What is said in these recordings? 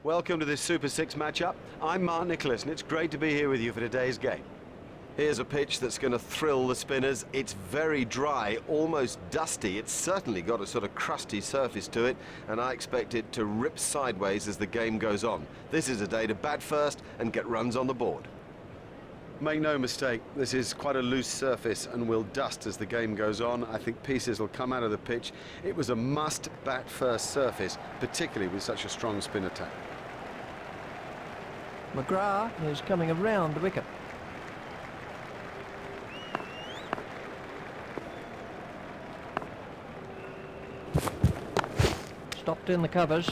Welcome to this Super 6 matchup. I'm Mark Nicholas and it's great to be here with you for today's game. Here's a pitch that's going to thrill the spinners. It's very dry, almost dusty. It's certainly got a sort of crusty surface to it, and I expect it to rip sideways as the game goes on. This is a day to bat first and get runs on the board. Make no mistake, this is quite a loose surface and will dust as the game goes on. I think pieces will come out of the pitch. It was a must bat first surface, particularly with such a strong spin attack. McGrath is coming around the wicket. Stopped in the covers.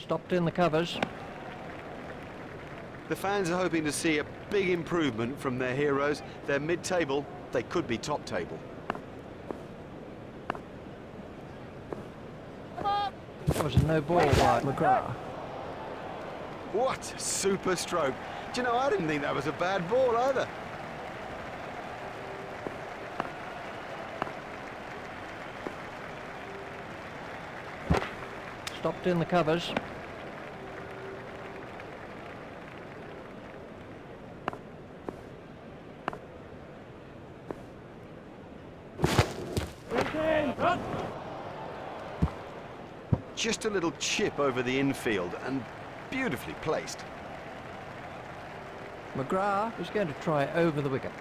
Stopped in the covers. The fans are hoping to see a big improvement from their heroes. They're mid-table, they could be top table. That was a no ball by McGrath. What a super stroke. Do you know, I didn't think that was a bad ball either. Stopped in the covers. Just a little chip over the infield and beautifully placed. McGrath is going to try over the wicket.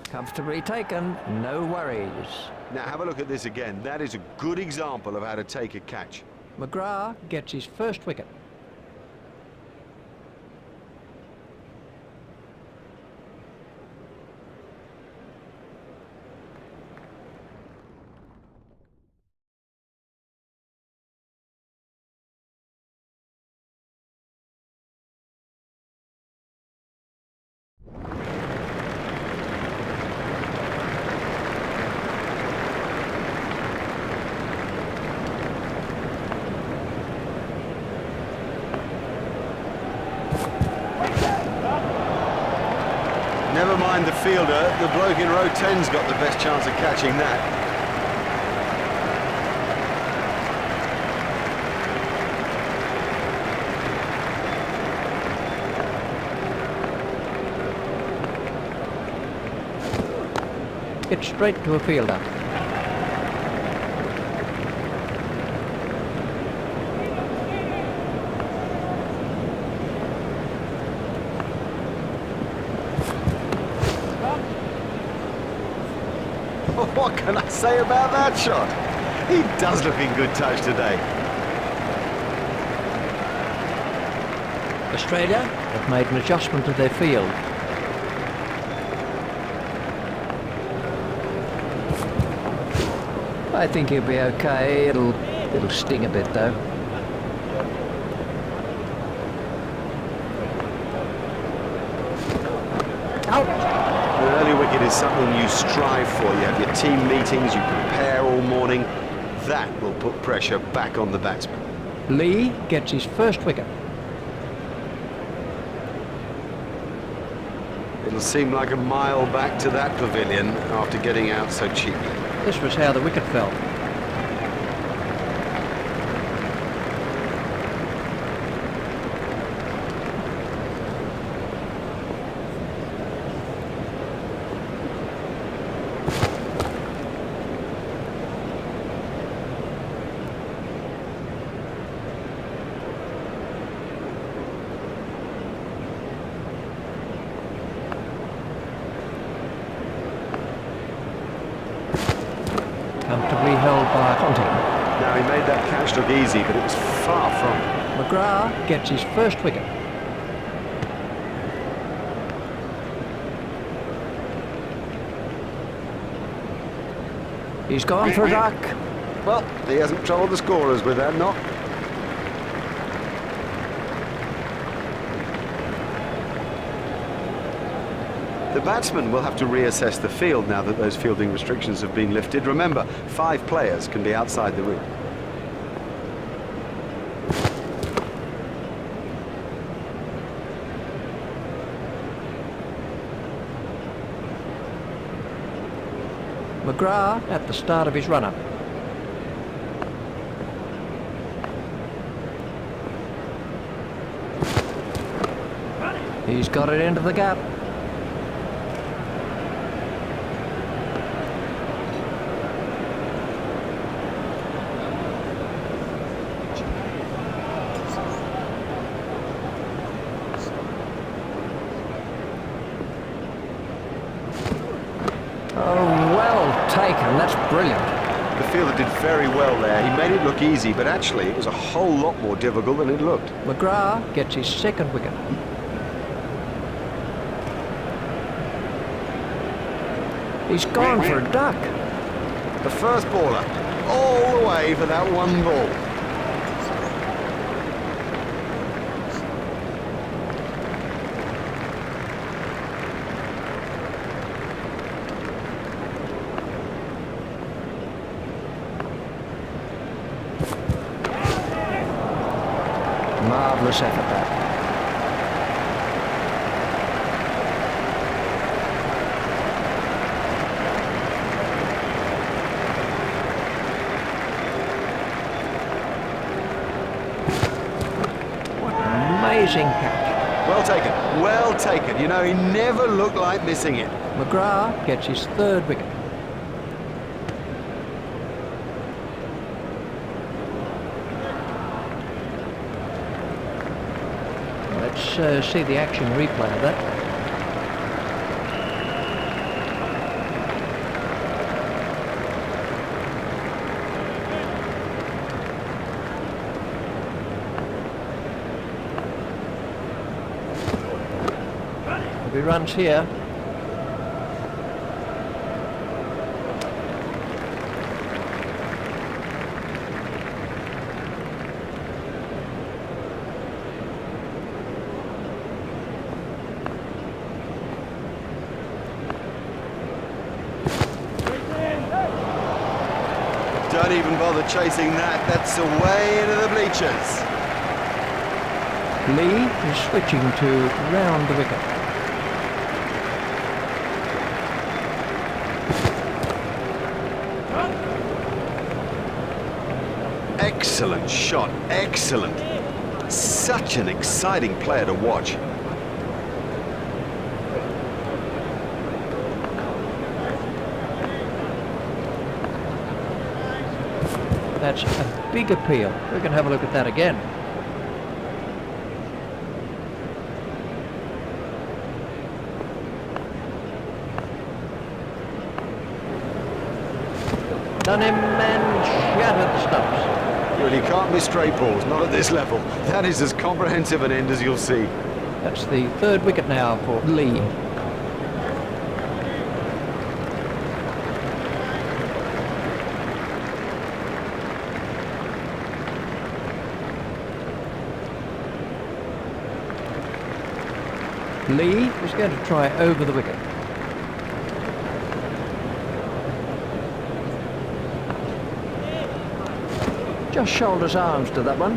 Comfortably taken, no worries. Now have a look at this again. That is a good example of how to take a catch. McGrath gets his first wicket. Never mind the fielder, the bloke in row 10's got the best chance of catching that. It's straight to a fielder. What can I say about that shot? He does look in good touch today. Australia have made an adjustment to their field. I think he'll be okay. It'll sting a bit though. Out! An early wicket is something you strive for. You have your team meetings, you prepare all morning. That will put pressure back on the batsman. Lee gets his first wicket. It'll seem like a mile back to that pavilion after getting out so cheaply. This was how the wicket fell. Comfortably held by Ponting. Now he made that catch look easy, but it was far from it. McGrath gets his first wicket. He's gone for a duck. Well, he hasn't troubled the scorers with that knock. The batsman will have to reassess the field now that those fielding restrictions have been lifted. Remember, 5 players can be outside the ring. McGrath at the start of his run-up. He's got it into the gap. Oh, well taken. That's brilliant. The fielder did very well there. He made it look easy, but actually it was a whole lot more difficult than it looked. McGrath gets his second wicket. He's gone for a duck. The first baller, all the way for that one ball. Marvellous effort that. What an amazing catch. Well taken, well taken. You know, he never looked like missing it. McGrath gets his third wicket. Let's see the action replay of that. If he runs here. Don't even bother chasing that. That's away into the bleachers. Lee is switching to round the wicket. Excellent shot, excellent. Such an exciting player to watch. That's a big appeal. We can have a look at that again. Done him and shattered the stumps. Well, you can't miss straight balls, not at this level. That is as comprehensive an end as you'll see. That's the third wicket now for Lee. Lee is going to try over the wicket. Just shoulders arms to that one.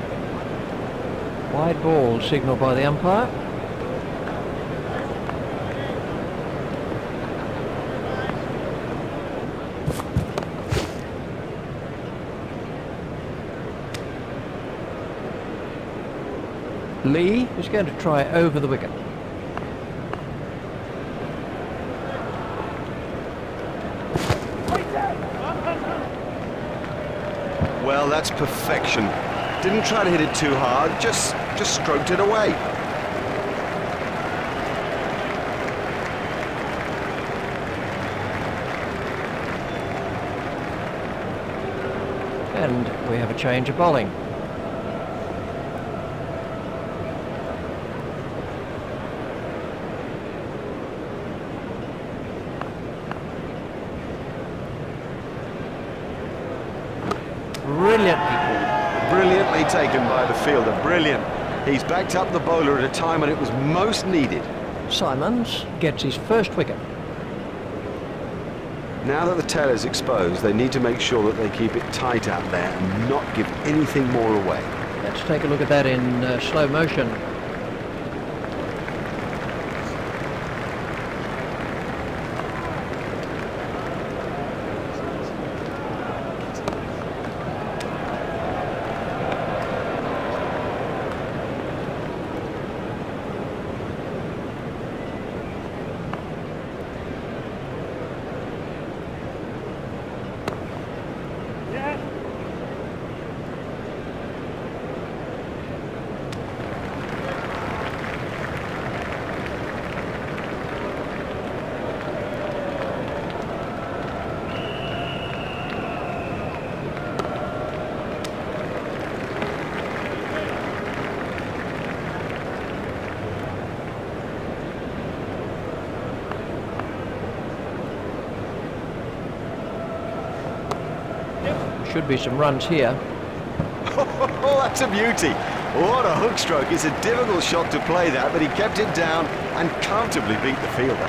Wide ball signalled by the umpire. Lee is going to try over the wicket. Well, that's perfection. Didn't try to hit it too hard, just stroked it away. And we have a change of bowling. Brilliantly taken by the fielder, brilliant. He's backed up the bowler at a time when it was most needed. Simons gets his first wicket. Now that the tail is exposed, they need to make sure that they keep it tight out there and not give anything more away. Let's take a look at that in slow motion. Should be some runs here. Oh, that's a beauty. What a hook stroke. It's a difficult shot to play that, but he kept it down and comfortably beat the fielder.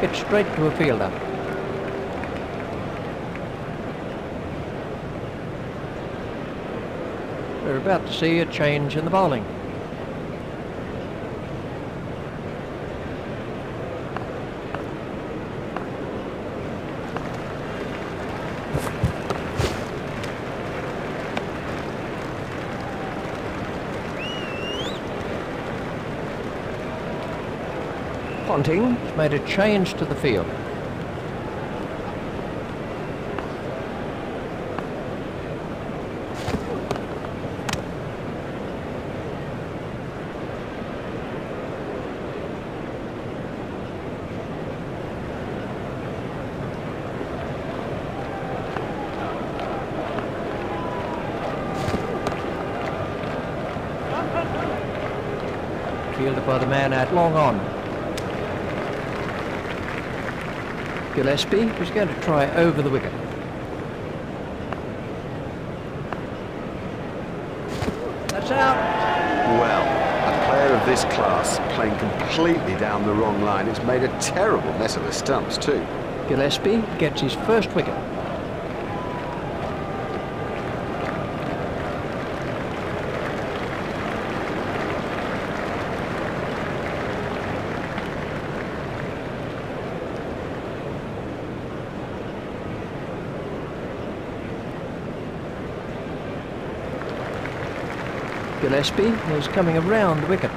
Hit straight to a fielder. We're about to see a change in the bowling. Ponting has made a change to the field. Fielded by the man at long on. Gillespie is going to try over the wicket. That's out. Well, a player of this class playing completely down the wrong line. It's made a terrible mess of the stumps too. Gillespie gets his first wicket. Gillespie is coming around the wicket.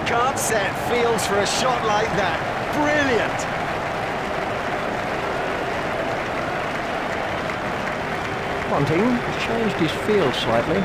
Can't set fields for a shot like that. Brilliant! Ponting has changed his field slightly.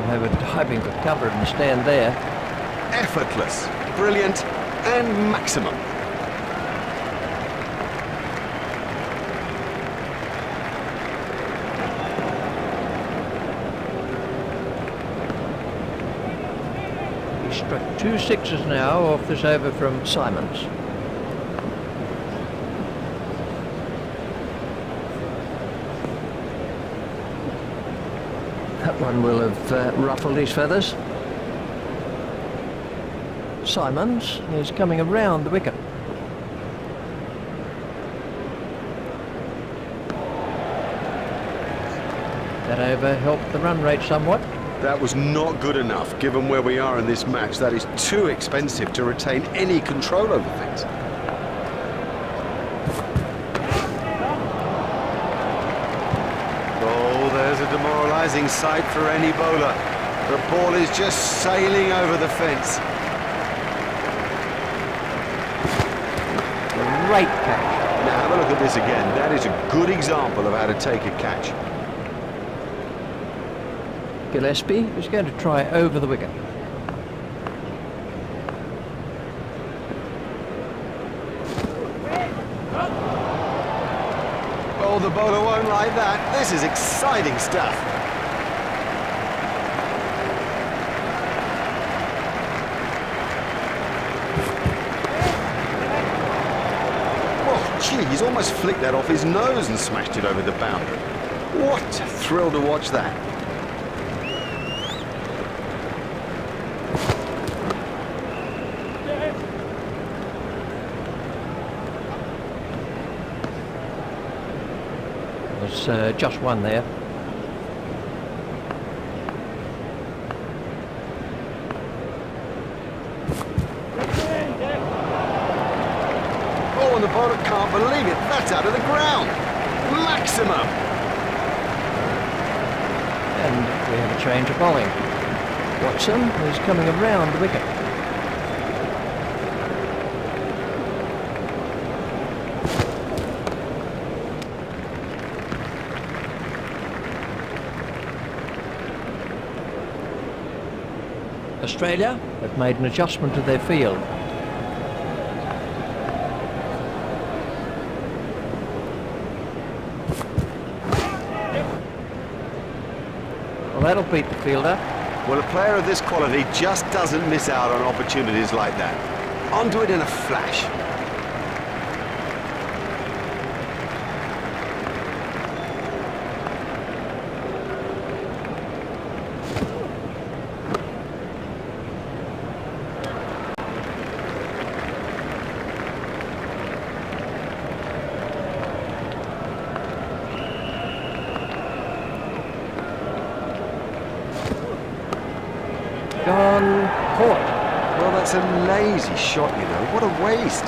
They were diving for cover and stand there. Effortless, brilliant, and maximum. He struck 2 sixes now off this over from Simons. That one will have ruffled his feathers. Simons is coming around the wicket. That over helped the run rate somewhat. That was not good enough, given where we are in this match. That is too expensive to retain any control over things. Oh, there's a demoralising sight for any bowler. The ball is just sailing over the fence. Great catch. Now have a look at this again. That is a good example of how to take a catch. Gillespie is going to try over the wicket. Oh, the bowler won't like that. This is exciting stuff. Oh, gee, he's almost flicked that off his nose and smashed it over the boundary. What a thrill to watch that. Just one there. Oh, and the bowler can't believe it. That's out of the ground. Maximum. And we have a change of bowling. Watson is coming around the wicket. Australia have made an adjustment to their field. Well, that'll beat the fielder. Well, a player of this quality just doesn't miss out on opportunities like that. Onto it in a flash. Gone, caught. Well, that's a lazy shot, you know. What a waste.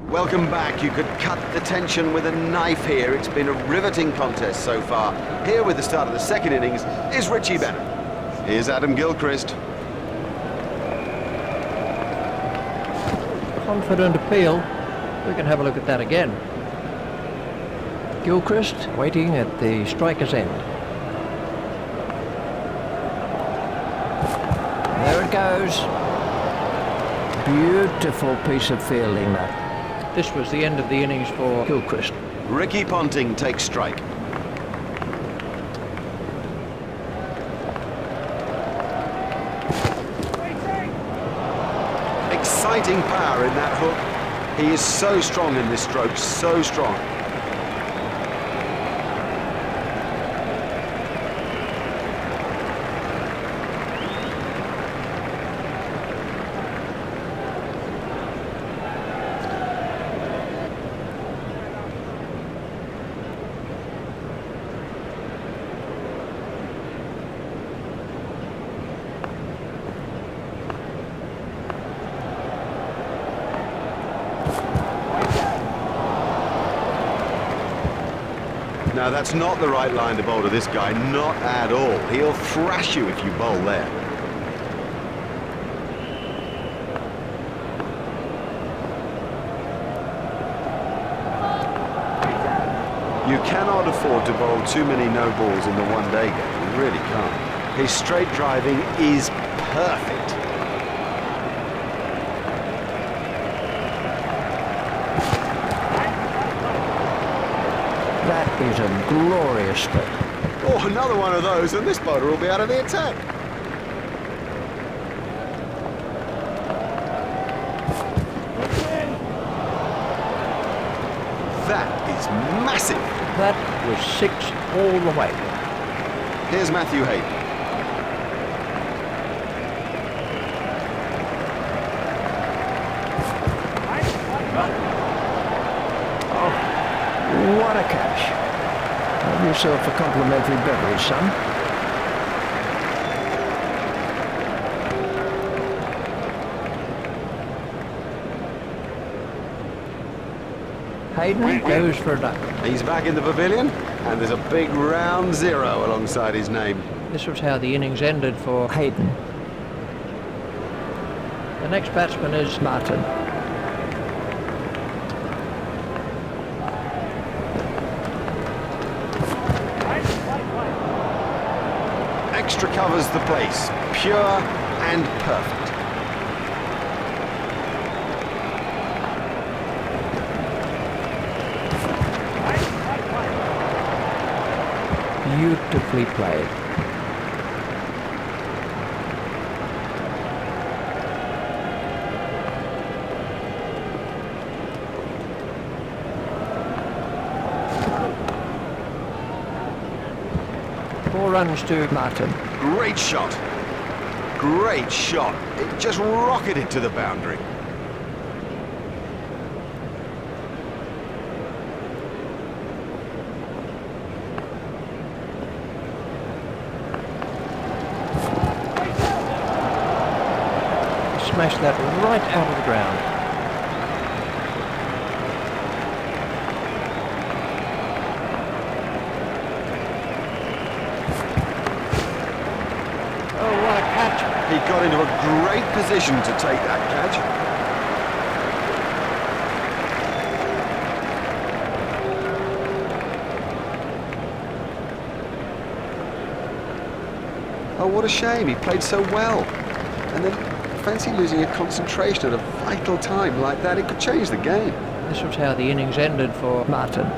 Welcome back. You could cut the tension with a knife here. It's been a riveting contest so far. Here with the start of the second innings is Richie Bennett. Here's Adam Gilchrist. Confident appeal. We can have a look at that again. Gilchrist waiting at the striker's end. There it goes. Beautiful piece of fielding that. This was the end of the innings for Gilchrist. Ricky Ponting takes strike. Exciting power in that hook. He is so strong in this stroke, so strong. Now, that's not the right line to bowl to this guy, not at all. He'll thrash you if you bowl there. You cannot afford to bowl too many no balls in the one-day game. You really can't. His straight driving is perfect. That is a glorious strike. Oh, another one of those, and this bowler will be out of the attack. It's massive. That was 6 all the way. Here's Matthew Hayden. Oh, what a catch. Have yourself a complimentary beverage, son. Hayden goes for a duck. He's back in the pavilion, and there's a big round 0 alongside his name. This was how the innings ended for Hayden. The next batsman is Martin. Extra covers the place, pure and perfect. Beautifully played. Four runs to Martin. Great shot. Great shot. It just rocketed to the boundary. Smashed that right out of the ground. Oh, what a catch. He got into a great position to take that catch. Oh, what a shame. He played so well. And then fancy losing a concentration at a vital time like that. It could change the game. This was how the innings ended for Martin.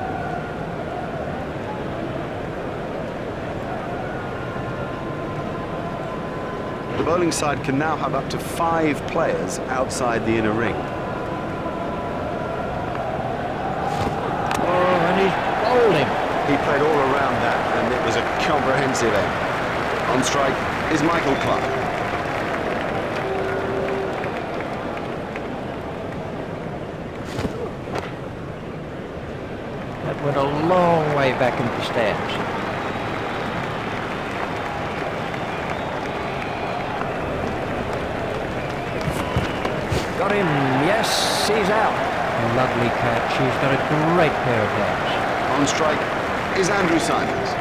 The bowling side can now have up to 5 players outside the inner ring. Oh, and he's bowled him. He played all around that, and it was a comprehensive end. On strike is Michael Clark. That went a long way back into the stands. Got him, yes, he's out. Lovely catch, he's got a great pair of hands. On strike is Andrew Simons.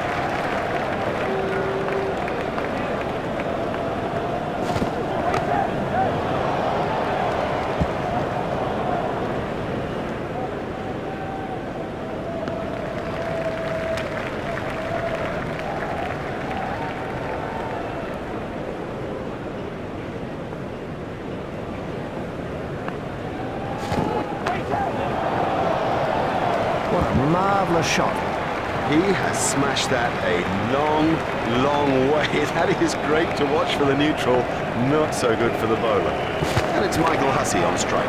What a marvellous shot. He has smashed that a long, long way. That is great to watch for the neutral, not so good for the bowler. And it's Michael Hussey on strike.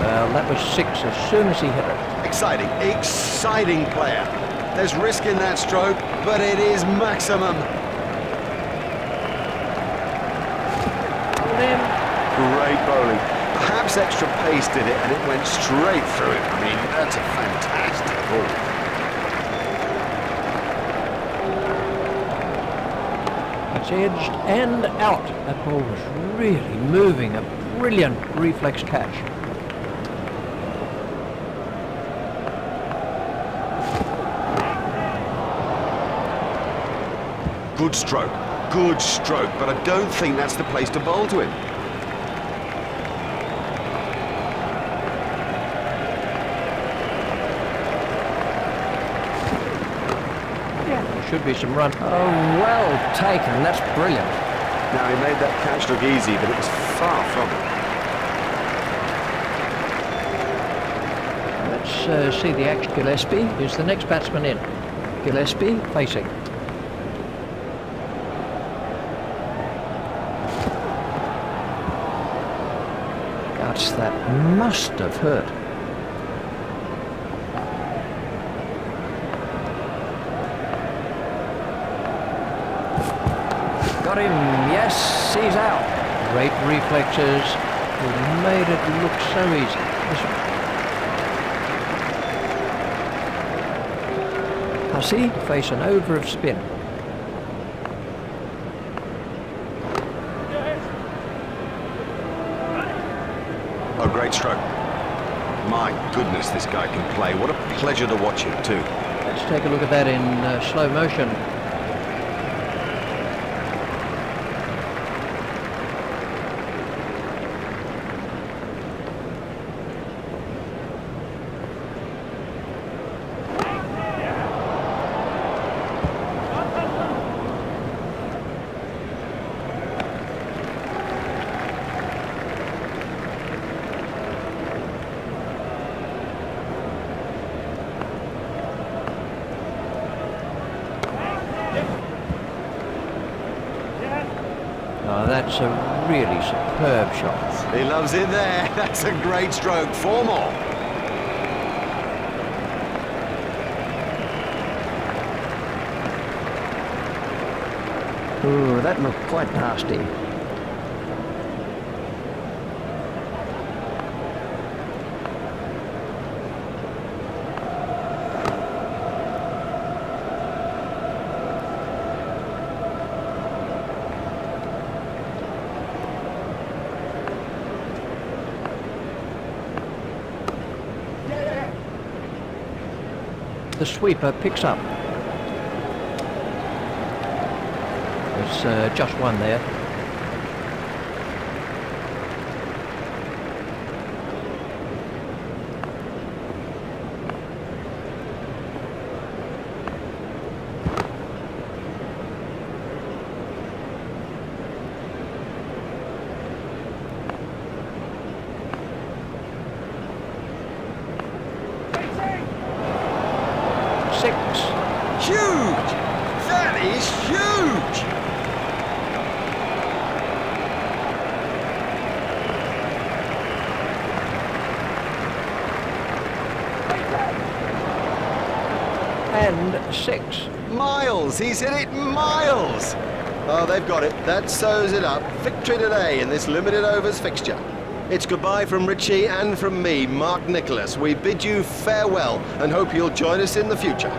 Well, that was 6 as soon as he hit it. Exciting, exciting player. There's risk in that stroke, but it is maximum. Hold him. Great bowling. Perhaps extra pace did it, and it went straight through it. I mean, that's a fantastic ball. It's edged and out. That ball was really moving. A brilliant reflex catch. Good stroke, but I don't think that's the place to bowl to him. There should be some run. Oh, well taken. That's brilliant. Now, he made that catch look easy, but it was far from it. Let's see the action. Gillespie is the next batsman in. Gillespie facing. That must have hurt. Yes, he's out. Great reflexes. He made it look so easy. Hussey face an over of spin. Oh, great stroke. My goodness, this guy can play. What a pleasure to watch him too. Let's take a look at that in slow motion. Oh, that's a really superb shot. He loves it there. That's a great stroke. 4 more. Ooh, that looked quite nasty. The sweeper picks up. There's just one there. Six. Huge! That is huge! And 6. Miles! He's hit it miles! Oh, they've got it. That sews it up. Victory today in this limited overs fixture. It's goodbye from Richie and from me, Mark Nicholas. We bid you farewell and hope you'll join us in the future.